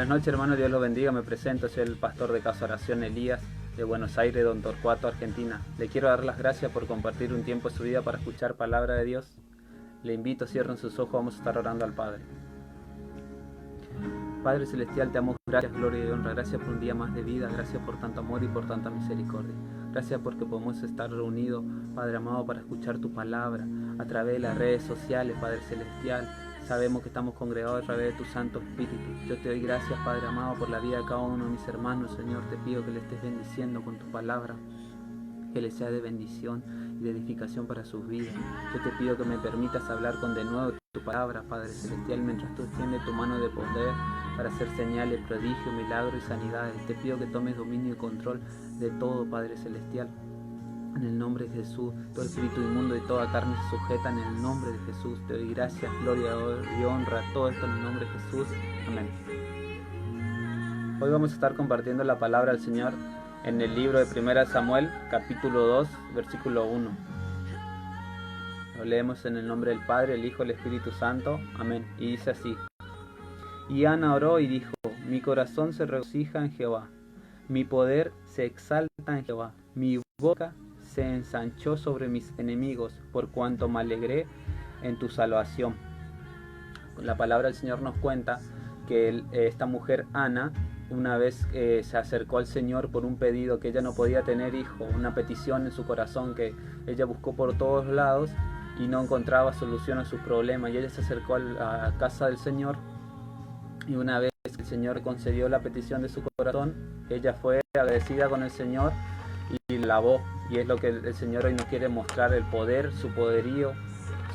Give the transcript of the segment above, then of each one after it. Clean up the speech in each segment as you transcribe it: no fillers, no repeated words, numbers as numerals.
Buenas noches, hermano, Dios los bendiga. Me presento, soy el pastor de Casa Oración Elías de Buenos Aires, Don Torcuato, Argentina. Le quiero dar las gracias por compartir un tiempo de su vida para escuchar palabra de Dios. Le invito, cierren sus ojos, vamos a estar orando al Padre. Padre Celestial, te damos gracias, gloria y honra. Gracias por un día más de vida, gracias por tanto amor y por tanta misericordia. Gracias porque podemos estar reunidos, Padre amado, para escuchar tu palabra a través de las redes sociales, Padre Celestial. Sabemos que estamos congregados a través de tu Santo Espíritu. Yo te doy gracias, Padre amado, por la vida de cada uno de mis hermanos. Señor, te pido que le estés bendiciendo con tu palabra, que les sea de bendición y de edificación para sus vidas. Yo te pido que me permitas hablar con denuedo tu palabra, Padre Celestial, mientras tú extiendes tu mano de poder para hacer señales, prodigios, milagros y sanidades. Te pido que tomes dominio y control de todo, Padre Celestial. En el nombre de Jesús, todo espíritu inmundo y toda carne se sujeta en el nombre de Jesús. Te doy gracias, gloria y honra, todo esto en el nombre de Jesús. Amén. Hoy vamos a estar compartiendo la palabra del Señor en el libro de 1 Samuel, capítulo 2, versículo 1. Lo leemos en el nombre del Padre, el Hijo y el Espíritu Santo. Amén. Y dice así: Y Ana oró y dijo: Mi corazón se regocija en Jehová, mi poder se exalta en Jehová, mi boca se ensanchó sobre mis enemigos, por cuanto me alegré en tu salvación. La palabra del Señor nos cuenta que esta mujer Ana, una vez se acercó al Señor por un pedido, que ella no podía tener hijo, una petición en su corazón que ella buscó por todos lados y no encontraba solución a sus problemas, y ella se acercó a la casa del Señor, y una vez que el Señor concedió la petición de su corazón, ella fue agradecida con el Señor y la alabó. Y es lo que el Señor hoy nos quiere mostrar: el poder, su poderío,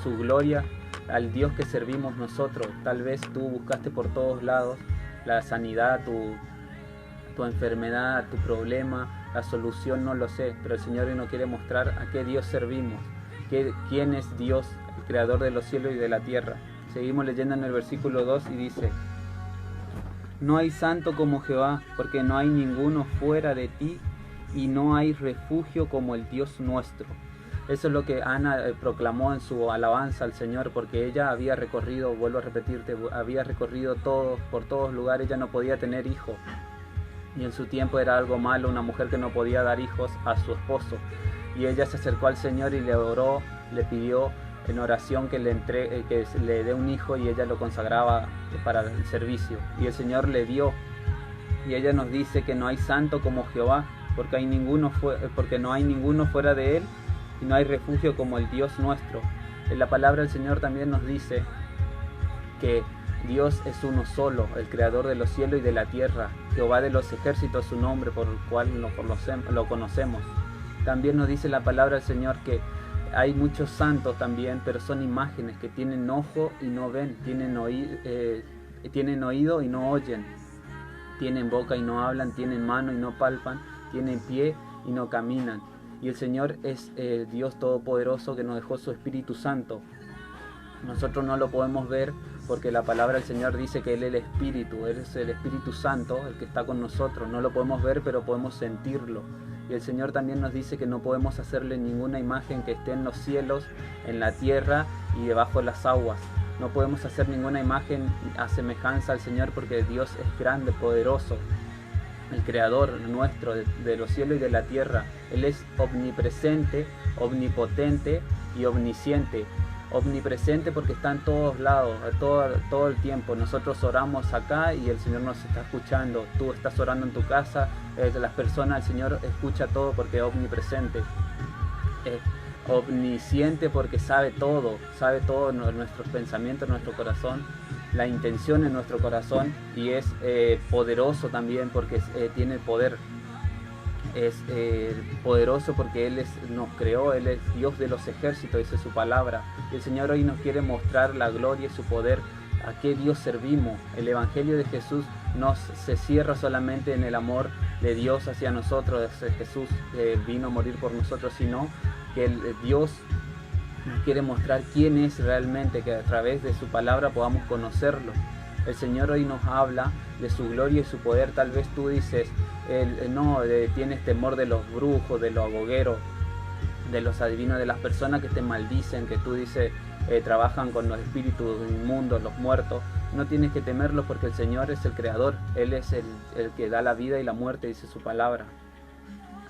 su gloria, al Dios que servimos nosotros. Tal vez tú buscaste por todos lados la sanidad, tu enfermedad, tu problema, la solución, no lo sé, pero el Señor hoy nos quiere mostrar a qué Dios servimos, quién es Dios, el creador de los cielos y de la tierra. Seguimos leyendo en el versículo 2 y dice: No hay santo como Jehová, porque no hay ninguno fuera de ti, y no hay refugio como el Dios nuestro. Eso es lo que Ana proclamó en su alabanza al Señor, porque ella había recorrido, vuelvo a repetirte, había recorrido por todos lugares. Ella no podía tener hijos, y en su tiempo era algo malo una mujer que no podía dar hijos a su esposo, y ella se acercó al Señor y le oró, le pidió en oración que le dé un hijo, y ella lo consagraba para el servicio, y el Señor le dio. Y ella nos dice que no hay santo como Jehová, porque no hay ninguno fuera de él, y no hay refugio como el Dios nuestro. En la palabra del Señor también nos dice que Dios es uno solo, el creador de los cielos y de la tierra. Jehová de los ejércitos, su nombre, por el cual lo conocemos. También nos dice la palabra del Señor que hay muchos santos también, pero son imágenes, que tienen ojo y no ven, tienen oído y no oyen, tienen boca y no hablan, tienen mano y no palpan, tienen pie y no caminan. Y el Señor es el Dios Todopoderoso que nos dejó su Espíritu Santo. Nosotros no lo podemos ver porque la palabra del Señor dice que Él es el Espíritu, Él es el Espíritu Santo, el que está con nosotros. No lo podemos ver, pero podemos sentirlo. Y el Señor también nos dice que no podemos hacerle ninguna imagen que esté en los cielos, en la tierra y debajo de las aguas. No podemos hacer ninguna imagen a semejanza al Señor, porque Dios es grande, poderoso, el creador nuestro de los cielos y de la tierra. Él es omnipresente, omnipotente y omnisciente. Omnipresente porque está en todos lados, todo el tiempo. Nosotros oramos acá y el Señor nos está escuchando. Tú estás orando en tu casa, las personas, el Señor escucha todo porque es omnipresente. Omnisciente porque sabe todo nuestros pensamientos, nuestro corazón, la intención en nuestro corazón, y es poderoso también porque tiene poder. Es poderoso porque Él nos creó, Él es Dios de los ejércitos, dice su palabra. Y el Señor hoy nos quiere mostrar la gloria y su poder, a qué Dios servimos. El Evangelio de Jesús no se cierra solamente en el amor de Dios hacia nosotros, Jesús vino a morir por nosotros, sino que Dios nos quiere mostrar quién es realmente, que a través de su palabra podamos conocerlo. El Señor hoy nos habla de su gloria y su poder. Tal vez tú dices, tienes temor de los brujos, de los agogueros, de los adivinos, de las personas que te maldicen, que tú dices trabajan con los espíritus inmundos, los muertos. No tienes que temerlos porque el Señor es el creador. Él es el que da la vida y la muerte, dice su palabra.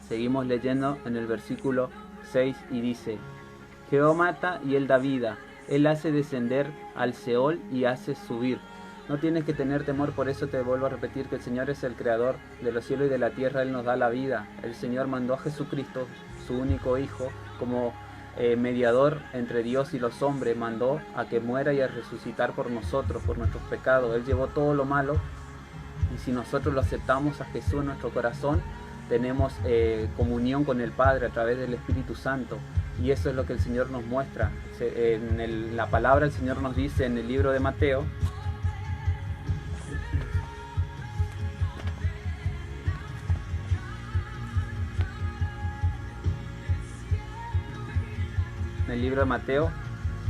Seguimos leyendo en el versículo 6 y dice: Jehová mata y Él da vida, Él hace descender al Seol y hace subir. No tienes que tener temor, por eso te vuelvo a repetir que el Señor es el creador de los cielos y de la tierra. Él nos da la vida. El Señor mandó a Jesucristo, su único Hijo, como mediador entre Dios y los hombres. Mandó a que muera y a resucitar por nosotros, por nuestros pecados. Él llevó todo lo malo, y si nosotros lo aceptamos a Jesús en nuestro corazón, tenemos comunión con el Padre a través del Espíritu Santo. Y eso es lo que el Señor nos muestra. La palabra del Señor nos dice en el libro de Mateo,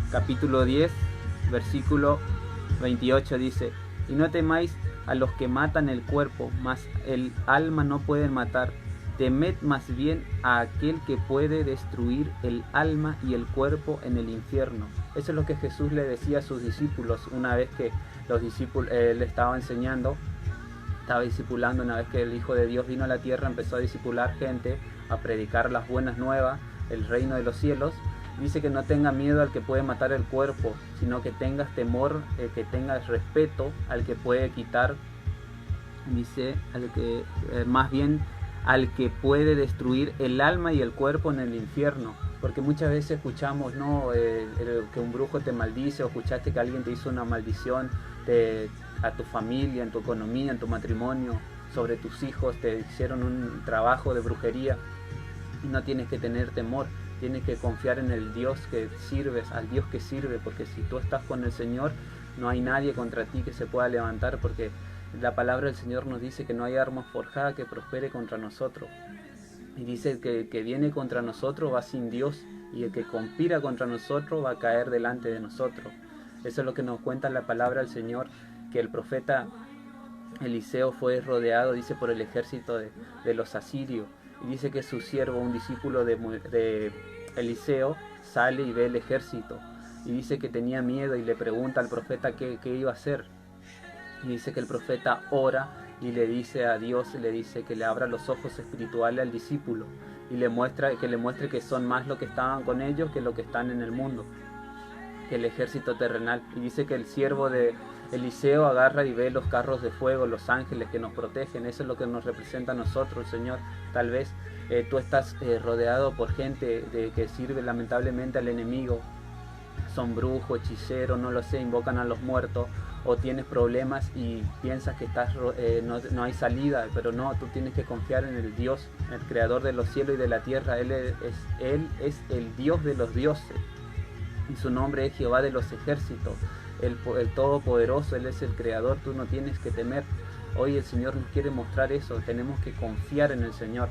capítulo 10, versículo 28, dice: Y no temáis a los que matan el cuerpo, mas el alma no pueden matar. temed más bien a aquel que puede destruir el alma y el cuerpo en el infierno. Eso es lo que Jesús le decía a sus discípulos una vez que los discípulos, él estaba enseñando, estaba discipulando. Una vez que el Hijo de Dios vino a la tierra, empezó a discipular gente, a predicar las buenas nuevas, el reino de los cielos. Dice que no tenga miedo al que puede matar el cuerpo, sino que tengas temor, que tengas respeto al que puede quitar, dice, más bien al que puede destruir el alma y el cuerpo en el infierno. Porque muchas veces escuchamos, ¿no? Que un brujo te maldice, o escuchaste que alguien te hizo una maldición a tu familia, en tu economía, en tu matrimonio, sobre tus hijos, te hicieron un trabajo de brujería. Y no tienes que tener temor, tienes que confiar en el Dios que sirves, al Dios que sirve, porque si tú estás con el Señor, no hay nadie contra ti que se pueda levantar, porque la palabra del Señor nos dice que no hay arma forjada que prospere contra nosotros. Y dice que el que viene contra nosotros va sin Dios, y el que conspira contra nosotros va a caer delante de nosotros. Eso es lo que nos cuenta la palabra del Señor, que el profeta Eliseo fue rodeado, dice, por el ejército de los asirios. Y dice que su siervo, un discípulo de Eliseo, sale y ve el ejército. Y dice que tenía miedo y le pregunta al profeta qué iba a hacer. Y dice que el profeta ora y le dice a Dios, le dice que le abra los ojos espirituales al discípulo y le muestre que son más lo que estaban con ellos que lo que están en el mundo, que el ejército terrenal. Y dice que el siervo de Eliseo agarra y ve los carros de fuego, los ángeles que nos protegen. Eso es lo que nos representa a nosotros, Señor. Tal vez tú estás rodeado por gente que sirve lamentablemente al enemigo. Son brujos, hechiceros, no lo sé, invocan a los muertos. O tienes problemas y piensas que no hay salida, pero no, tú tienes que confiar en el Dios, el creador de los cielos y de la tierra. Él es el Dios de los dioses, y su nombre es Jehová de los ejércitos, el Todopoderoso. Él es el creador, tú no tienes que temer. Hoy el Señor nos quiere mostrar eso, tenemos que confiar en el Señor.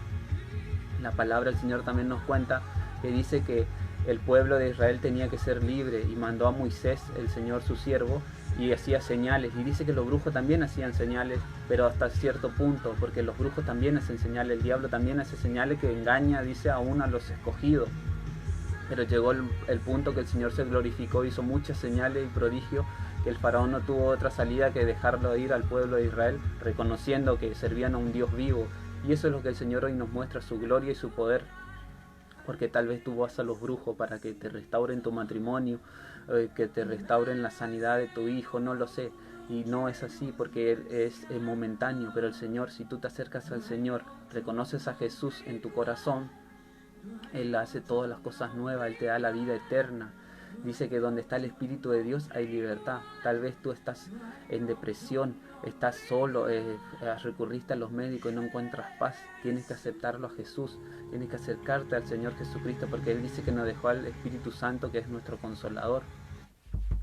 La palabra del Señor también nos cuenta que dice que el pueblo de Israel tenía que ser libre, y mandó a Moisés, el Señor su siervo, y hacía señales. Y dice que los brujos también hacían señales, pero hasta cierto punto, porque los brujos también hacen señales, el diablo también hace señales que engaña, dice, aún a los escogidos. Pero llegó el punto que el Señor se glorificó, hizo muchas señales y prodigios, que el faraón no tuvo otra salida que dejarlo ir al pueblo de Israel, reconociendo que servían a un Dios vivo. Y eso es lo que el Señor hoy nos muestra, su gloria y su poder. Porque tal vez tú vas a los brujos para que te restauren tu matrimonio, que te restauren la sanidad de tu hijo, no lo sé. Y no es así, porque es momentáneo. Pero el Señor, si tú te acercas al Señor, reconoces a Jesús en tu corazón, Él hace todas las cosas nuevas, Él te da la vida eterna. Dice que donde está el Espíritu de Dios hay libertad. Tal vez tú estás en depresión, estás solo, recurriste a los médicos y no encuentras paz. Tienes que aceptarlo a Jesús, tienes que acercarte al Señor Jesucristo, porque Él dice que nos dejó al Espíritu Santo, que es nuestro Consolador,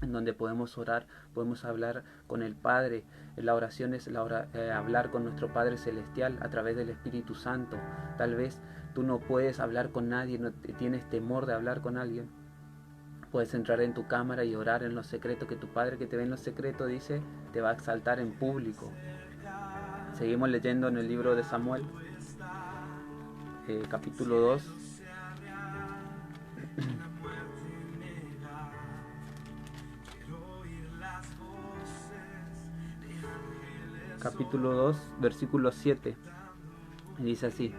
en donde podemos orar, podemos hablar con el Padre. La oración es hablar con nuestro Padre Celestial a través del Espíritu Santo. Tal vez tú no puedes hablar con nadie, no tienes temor de hablar con alguien. Puedes entrar en tu cámara y orar en lo secreto, que tu Padre que te ve en lo secreto, dice, te va a exaltar en público. Seguimos leyendo en el libro de Samuel, capítulo 2. Capítulo 2, versículo 7. Dice así: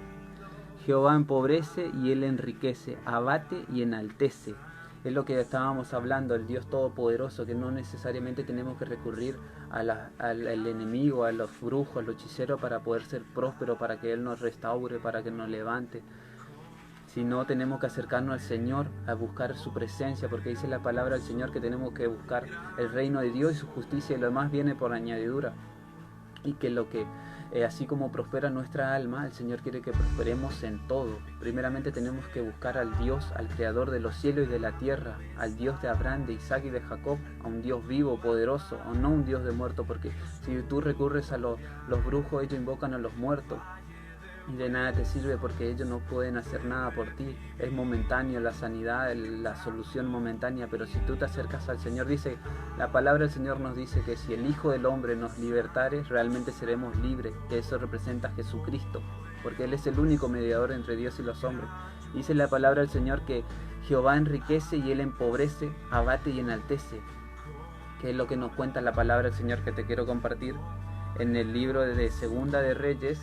Jehová empobrece y Él enriquece, abate y enaltece. Es lo que estábamos hablando, el Dios Todopoderoso, que no necesariamente tenemos que recurrir al enemigo, a los brujos, a los hechiceros para poder ser prósperos, para que Él nos restaure, para que nos levante. Sino tenemos que acercarnos al Señor, a buscar su presencia, porque dice la palabra del Señor que tenemos que buscar el reino de Dios y su justicia, y lo demás viene por añadidura. Y que así como prospera nuestra alma, el Señor quiere que prosperemos en todo. Primeramente tenemos que buscar al Dios, al Creador de los cielos y de la tierra, al Dios de Abraham, de Isaac y de Jacob, a un Dios vivo, poderoso, o no un Dios de muertos, porque si tú recurres a los brujos, ellos invocan a los muertos. Y de nada te sirve, porque ellos no pueden hacer nada por ti. Es momentáneo la sanidad, la solución momentánea. Pero si tú te acercas al Señor, dice la palabra del Señor, nos dice que si el Hijo del Hombre nos libertare, realmente seremos libres. Que eso representa a Jesucristo. porque Él es el único mediador entre Dios y los hombres. Dice la palabra del Señor que Jehová enriquece y Él empobrece, abate y enaltece, que es lo que nos cuenta la palabra del Señor que te quiero compartir en el libro de Segunda de Reyes,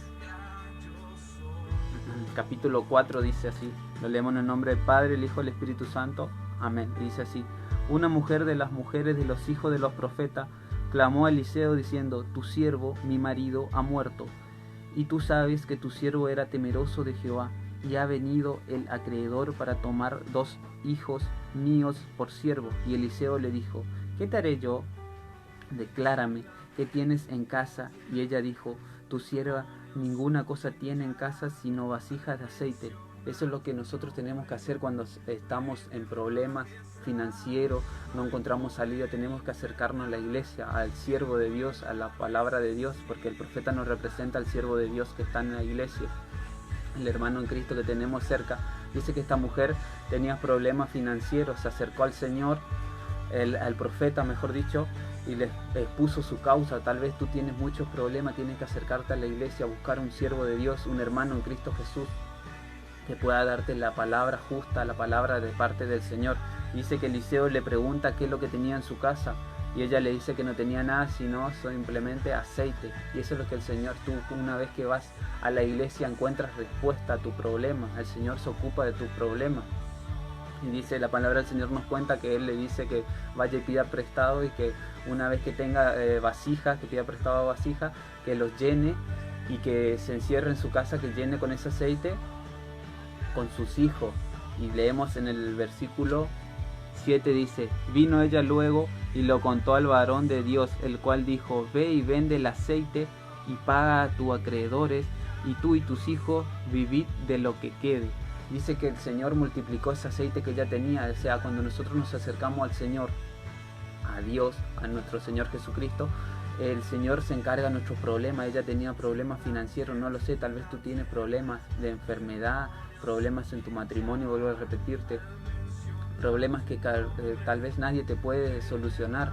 capítulo 4, dice así. Lo leemos en el nombre del Padre, el Hijo y el Espíritu Santo. Amén. Dice así: una mujer de las mujeres de los hijos de los profetas clamó a Eliseo diciendo: tu siervo, mi marido, ha muerto, y tú sabes que tu siervo era temeroso de Jehová, y ha venido el acreedor para tomar 2 hijos míos por siervo. Y Eliseo le dijo: ¿qué te haré yo? Declárame, ¿qué tienes en casa? Y ella dijo: tu sierva ninguna cosa tiene en casa sino vasijas de aceite. Eso es lo que nosotros tenemos que hacer cuando estamos en problemas financieros, no encontramos salida. Tenemos que acercarnos a la iglesia, al siervo de Dios, a la palabra de Dios, porque el profeta nos representa al siervo de Dios que está en la iglesia, el hermano en Cristo que tenemos cerca. Dice que esta mujer tenía problemas financieros, se acercó al Señor, al profeta mejor dicho, y le expuso su causa. Tal vez tú tienes muchos problemas, tienes que acercarte a la iglesia, a buscar un siervo de Dios, un hermano en Cristo Jesús, que pueda darte la palabra justa, la palabra de parte del Señor. Dice que Eliseo le pregunta qué es lo que tenía en su casa, y ella le dice que no tenía nada sino simplemente aceite. Y eso es lo que el Señor, tú una vez que vas a la iglesia encuentras respuesta a tu problema. El Señor se ocupa de tu problema. Y dice la palabra del Señor, nos cuenta que Él le dice que vaya y pida prestado, y que una vez que tenga vasijas, que pida prestado vasijas, que los llene, y que se encierre en su casa, que llene con ese aceite con sus hijos. Y leemos en el versículo 7, dice: vino ella luego y lo contó al varón de Dios, el cual dijo: ve y vende el aceite y paga a tus acreedores, y tú y tus hijos vivid de lo que quede. Dice que el Señor multiplicó ese aceite que ella tenía. O sea, cuando nosotros nos acercamos al Señor, a Dios, a nuestro Señor Jesucristo, el Señor se encarga de nuestros problemas. Ella tenía problemas financieros, no lo sé, tal vez tú tienes problemas de enfermedad, problemas en tu matrimonio, vuelvo a repetirte, problemas que tal vez nadie te puede solucionar.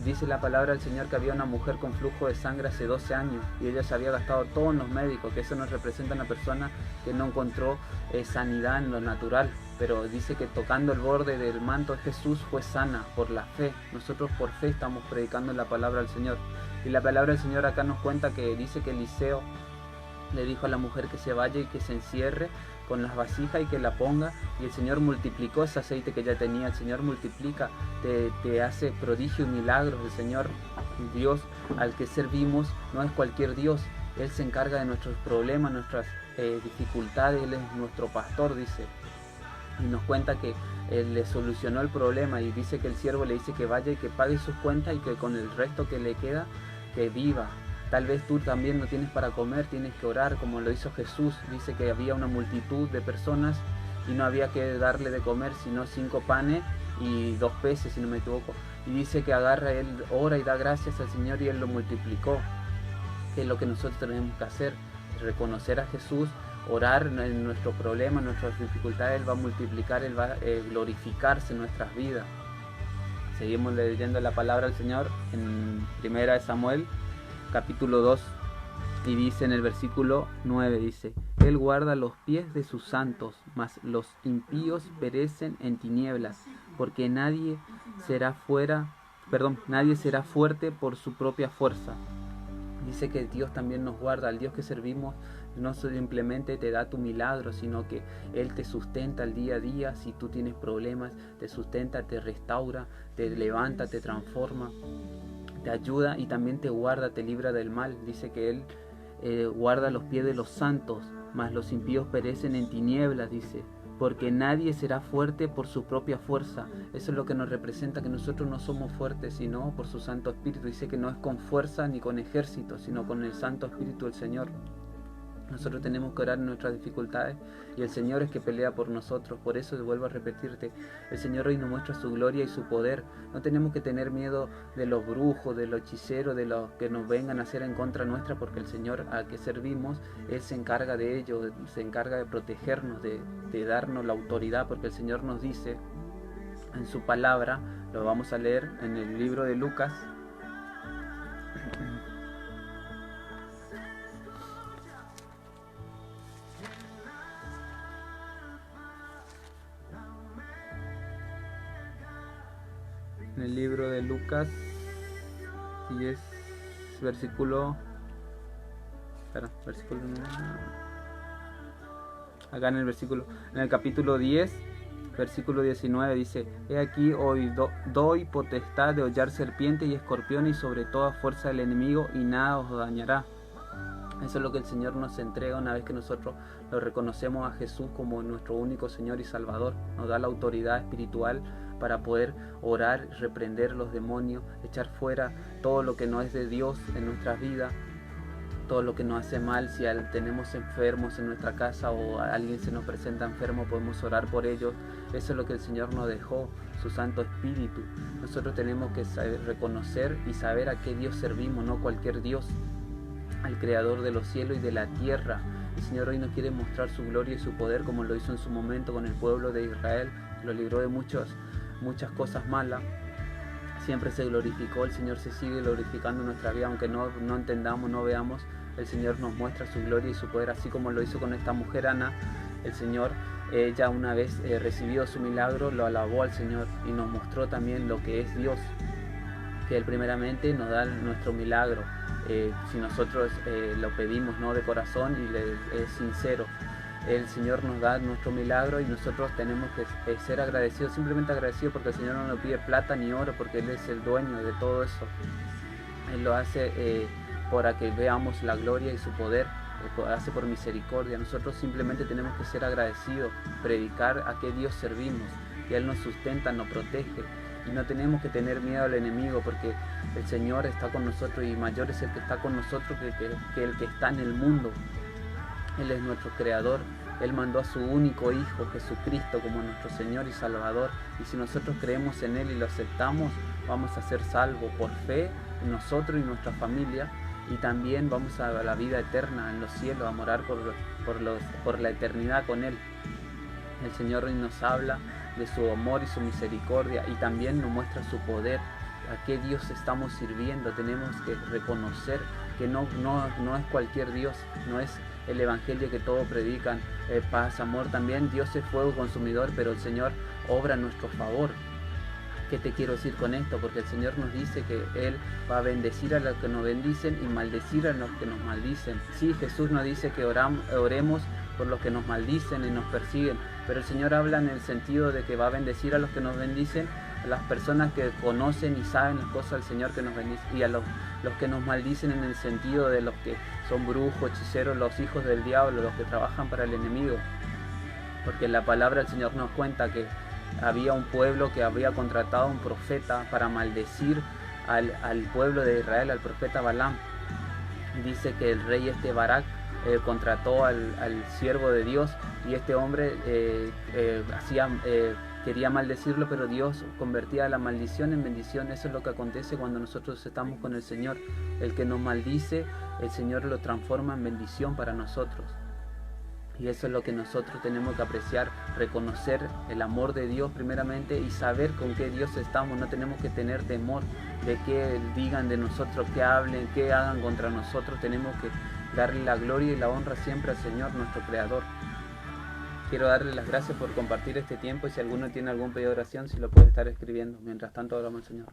Dice la palabra del Señor que había una mujer con flujo de sangre hace 12 años y ella se había gastado todo en los médicos, que eso nos representa a una persona que no encontró sanidad en lo natural, pero dice que tocando el borde del manto de Jesús fue sana por la fe. Nosotros por fe estamos predicando la palabra del Señor, y la palabra del Señor acá nos cuenta que dice que Eliseo le dijo a la mujer que se vaya y que se encierre con las vasijas y que la ponga, y el Señor multiplicó ese aceite que ya tenía. El Señor multiplica, te hace prodigio y milagros. El Señor, Dios al que servimos, no es cualquier Dios. Él se encarga de nuestros problemas, nuestras dificultades. Él es nuestro pastor, dice, y nos cuenta que Él le solucionó el problema, y dice que el siervo le dice que vaya y que pague sus cuentas, y que con el resto que le queda, que viva. Tal vez tú también no tienes para comer, tienes que orar como lo hizo Jesús. Dice que había una multitud de personas y no había que darle de comer sino 5 panes y 2 peces, si no me equivoco. Y dice que agarra, él ora y da gracias al Señor, y Él lo multiplicó. Que es lo que nosotros tenemos que hacer: reconocer a Jesús, orar en nuestros problemas, en nuestras dificultades. Él va a multiplicar, Él va a glorificarse en nuestras vidas. Seguimos leyendo la palabra del Señor en 1 Samuel capítulo 2, y dice en el versículo 9, dice: Él guarda los pies de sus santos, mas los impíos perecen en tinieblas, porque nadie será fuerte por su propia fuerza. Dice que Dios también nos guarda. Al Dios que servimos no simplemente te da tu milagro, sino que Él te sustenta el día a día. Si tú tienes problemas, te sustenta, te restaura, te levanta, te transforma, te ayuda, y también te guarda, te libra del mal. Dice que Él guarda los pies de los santos, mas los impíos perecen en tinieblas, dice, porque nadie será fuerte por su propia fuerza. Eso es lo que nos representa, que nosotros no somos fuertes sino por su Santo Espíritu. Dice que no es con fuerza ni con ejército, sino con el Santo Espíritu del Señor. Nosotros tenemos que orar en nuestras dificultades, y el Señor es que pelea por nosotros. Por eso vuelvo a repetirte, el Señor hoy nos muestra su gloria y su poder. No tenemos que tener miedo de los brujos, de los hechiceros, de los que nos vengan a hacer en contra nuestra, porque el Señor al que servimos, Él se encarga de ello, se encarga de protegernos, de darnos la autoridad, porque el Señor nos dice en su palabra, lo vamos a leer en el libro de Lucas, en el libro de Lucas 10, versículo 9. Acá en el capítulo 10, versículo 19 dice: He aquí hoy doy potestad de hollar serpientes y escorpiones y sobre toda fuerza del enemigo, y nada os dañará. Eso es lo que el Señor nos entrega una vez que nosotros lo reconocemos a Jesús como nuestro único Señor y Salvador. Nos da la autoridad espiritual para poder orar, reprender los demonios, echar fuera todo lo que no es de Dios en nuestras vidas, todo lo que nos hace mal. Si tenemos enfermos en nuestra casa o alguien se nos presenta enfermo, podemos orar por ellos. Eso es lo que el Señor nos dejó, su Santo Espíritu. Nosotros tenemos que saber, reconocer y saber a qué Dios servimos, no cualquier Dios, al Creador de los cielos y de la tierra. El Señor hoy nos quiere mostrar su gloria y su poder, como lo hizo en su momento con el pueblo de Israel. Lo libró de muchas cosas malas. Siempre se glorificó. El Señor se sigue glorificando en nuestra vida, aunque no entendamos, no veamos. El Señor nos muestra su gloria y su poder, así como lo hizo con esta mujer Ana. El Señor, ella una vez recibido su milagro, lo alabó al Señor y nos mostró también lo que es Dios, que Él primeramente nos da nuestro milagro. Si nosotros lo pedimos, ¿no?, de corazón y es sincero, el Señor nos da nuestro milagro y nosotros tenemos que ser agradecidos, simplemente agradecidos, porque el Señor no nos pide plata ni oro, porque Él es el dueño de todo eso. Él lo hace para que veamos la gloria y su poder, lo hace por misericordia. Nosotros simplemente tenemos que ser agradecidos, predicar a qué Dios servimos, que Él nos sustenta, nos protege. Y no tenemos que tener miedo al enemigo, porque el Señor está con nosotros y mayor es el que está con nosotros que el que está en el mundo. Él es nuestro Creador. Él mandó a su único Hijo, Jesucristo, como nuestro Señor y Salvador. Y si nosotros creemos en Él y lo aceptamos, vamos a ser salvos por fe en nosotros y nuestra familia. Y también vamos a la vida eterna en los cielos, a morar por la eternidad con Él. El Señor hoy nos habla de su amor y su misericordia, y también nos muestra su poder, a qué Dios estamos sirviendo. Tenemos que reconocer que no es cualquier Dios, no es el evangelio que todos predican, paz, amor. También Dios es fuego consumidor, pero el Señor obra a nuestro favor. ¿Qué te quiero decir con esto? Porque el Señor nos dice que Él va a bendecir a los que nos bendicen y maldecir a los que nos maldicen. Sí, Jesús nos dice que oremos por los que nos maldicen y nos persiguen, pero el Señor habla en el sentido de que va a bendecir a los que nos bendicen, a las personas que conocen y saben las cosas del Señor que nos bendice, y a los que nos maldicen en el sentido de los que son brujos, hechiceros, los hijos del diablo, los que trabajan para el enemigo. Porque en la palabra el Señor nos cuenta que había un pueblo que había contratado a un profeta para maldecir al pueblo de Israel, al profeta Balaam. Dice que el rey Barak contrató al siervo de Dios, y este hombre quería maldecirlo, pero Dios convertía la maldición en bendición. Eso es lo que acontece cuando nosotros estamos con el Señor. El que nos maldice, el Señor lo transforma en bendición para nosotros. Y eso es lo que nosotros tenemos que apreciar, reconocer el amor de Dios primeramente y saber con qué Dios estamos. No tenemos que tener temor de que digan de nosotros, que hablen, que hagan contra nosotros. Tenemos que darle la gloria y la honra siempre al Señor, nuestro Creador. Quiero darle las gracias por compartir este tiempo, y si alguno tiene algún pedido de oración, si lo puede estar escribiendo. Mientras tanto, oramos al Señor.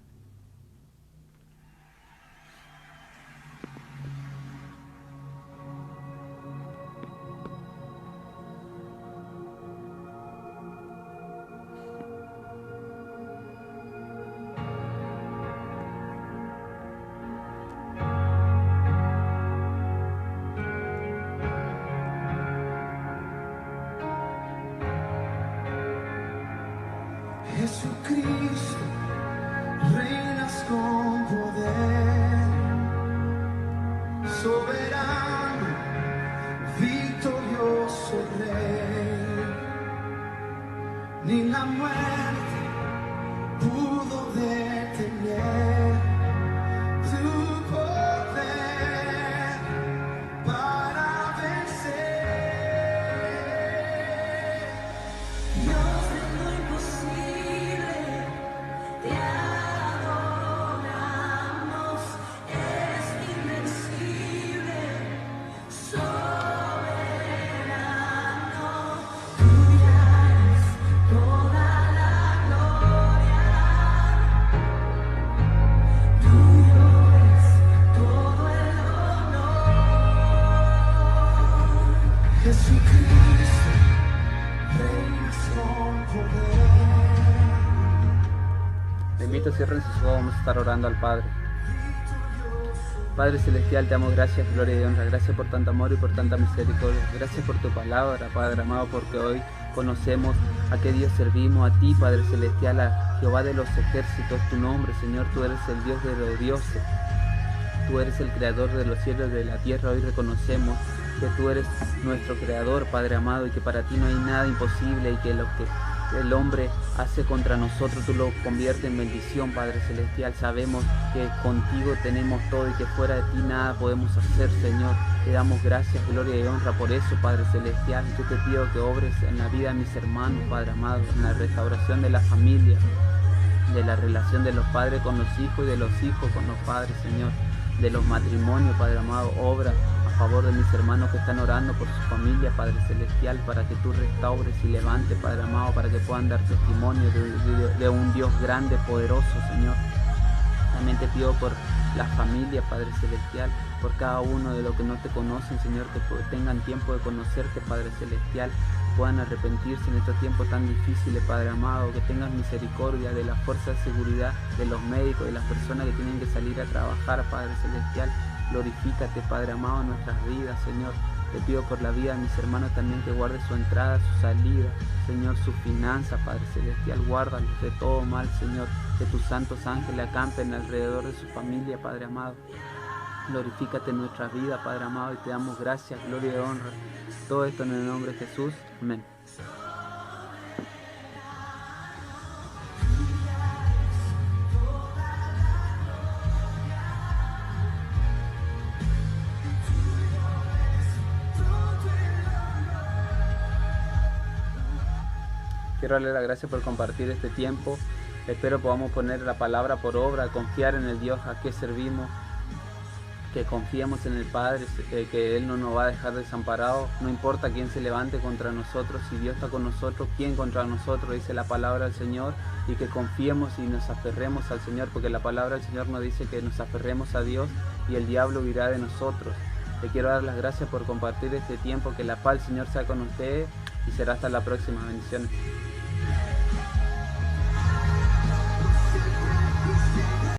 Jesucristo, reinas con poder, soberano, victorioso Rey. Ni la muerte pudo detener tu poder para vencer. Dios de lo imposible, te adoramos, eres invencible, soberano, tuya es toda la gloria. hermanitos cierren sus ojos, vamos a estar orando al Padre. Padre Celestial, te damos gracias, gloria y honra. Gracias por tanto amor y por tanta misericordia. Gracias por tu palabra, Padre amado, porque hoy conocemos a qué Dios servimos, a ti, Padre Celestial, a Jehová de los ejércitos, tu nombre, Señor. Tú eres el Dios de los dioses. Tú eres el creador de los cielos y de la tierra. Hoy reconocemos que tú eres nuestro creador, Padre amado, y que para ti no hay nada imposible, y que lo que el hombre hace contra nosotros tú lo conviertes en bendición, Padre Celestial. Sabemos que contigo tenemos todo y que fuera de ti nada podemos hacer, Señor. Te damos gracias, gloria y honra por eso, Padre Celestial. Yo te pido que obres en la vida de mis hermanos, Padre amado, en la restauración de la familia, de la relación de los padres con los hijos y de los hijos con los padres, Señor, de los matrimonios, Padre amado. Obra a favor de mis hermanos que están orando por su familia, Padre Celestial, para que tú restaures y levantes, Padre amado, para que puedan dar testimonio de un Dios grande, poderoso, Señor. También te pido por las familias, Padre Celestial, por cada uno de los que no te conocen, Señor, que tengan tiempo de conocerte, Padre Celestial, puedan arrepentirse en estos tiempos tan difíciles, Padre amado, que tengas misericordia de las fuerzas de seguridad, de los médicos, de las personas que tienen que salir a trabajar, Padre Celestial. Glorifícate, Padre amado, en nuestras vidas, Señor. Te pido por la vida de mis hermanos también que guarde su entrada, su salida, Señor, su finanza, Padre Celestial. Guárdalos de todo mal, Señor. Que tus santos ángeles acampen alrededor de su familia, Padre amado. Glorifícate en nuestra vida, Padre amado, y te damos gracias, gloria y honra. Todo esto en el nombre de Jesús. Amén. Quiero darle las gracias por compartir este tiempo. Espero podamos poner la palabra por obra, confiar en el Dios a que servimos, que confiemos en el Padre, que Él no nos va a dejar desamparados. No importa quién se levante contra nosotros, si Dios está con nosotros, ¿quién contra nosotros? Dice la palabra del Señor, y que confiemos y nos aferremos al Señor, porque la palabra del Señor nos dice que nos aferremos a Dios y el diablo huirá de nosotros. Le quiero dar las gracias por compartir este tiempo, que la paz del Señor sea con ustedes y será hasta la próxima. Bendiciones.